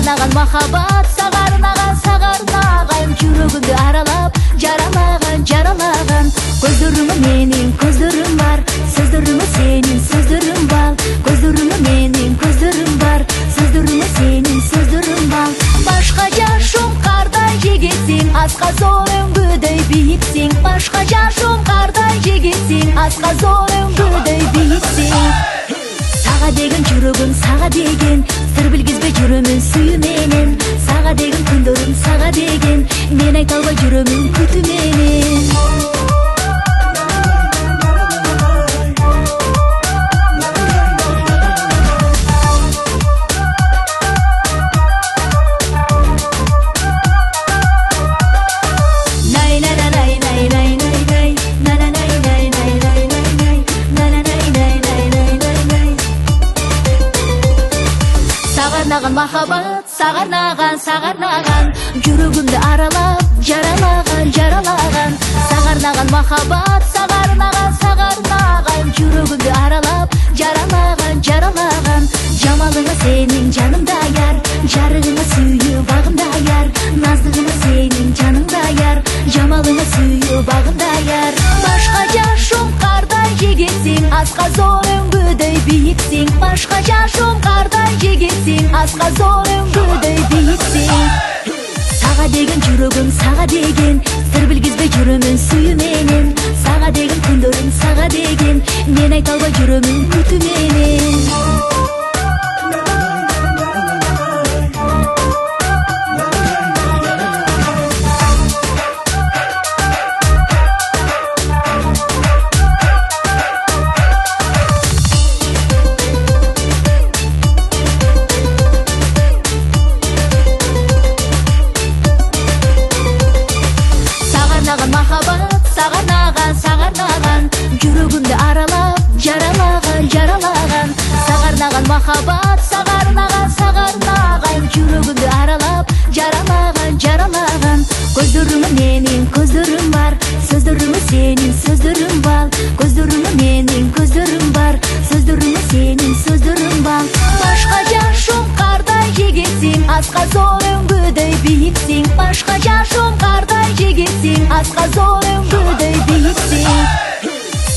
сагарнаган махаббат, сагарнаган жүрөгүмдү аралап, жаралаган. Көздөрүңө менин көздөрүм бар, сөздөрүңө сенин сөздөрүм бал. Көздөрүңө менин көздөрүм бар, сөздөрүңө сенин сөздөрүм бал. Башка жашым кардай жигитсиң, аска зор өңгүдөй бийиксиң. Башка жашым кардай жигитсиң, аска зор өңгүдөй бийиксиң. Сага деген жүрөгүм, сага деген сыр билгизбей жүрөмүн сүйүү менен. Сага деген күндөрүм, сага деген мен айта албай жүрөмүн күтүү менен. Сагарнаган махаббат, сагарнаган жүрөгүмдү аралап, жаралаган. Сагарнаган махаббат, сагарнаган жүрөгүмдү аралап, жаралаган. Жамалыңа сенин жаныңда яр, жарыгыңа сүйүү багында яр. Наздыгыңа сенин жаныңда яр, жамалыңа сүйүү багында яр. Башка жашым кардай жигитсиң, аска зор өңгүдөй бийиксиң. Башка жашым кардай жигитсиң, аска зор өңгүдөй бийиксиң. Сага деген жүрөгүм, сага деген сыр билгизбей жүрөмүн сүйүү менен. Сага деген күндөрүм, сага деген мен айта албай жүрөмүн күтүү менен. Махаббат, сагарнаган жүрөгүмдү аралап, жаралаган. Сагарнаган махаббат, сагарнаган жүрөгүмдү аралап, жаралаган. Көздөрүңө менин көздөрүм бар, сөздөрүңө сенин сөздөрүм бал. Көздөрүңө менин көздөрүм бар, сөздөрүңө сенин сөздөрүм бал. Башка жашым кардай жигитсиң, аска зор өңгүдөй бийиксиң. Башка жашым кардай жигитсиң, аска зор өңгүдөй бийиксиң.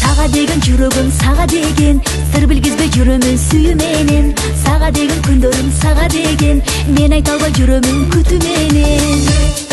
Сага деген жүрөгүм, сага деген сыр билгизбей жүрөмүн сүйүү менен. Сага деген күндөрүм, сага деген мен айта албай жүрөмүн күтүү менен.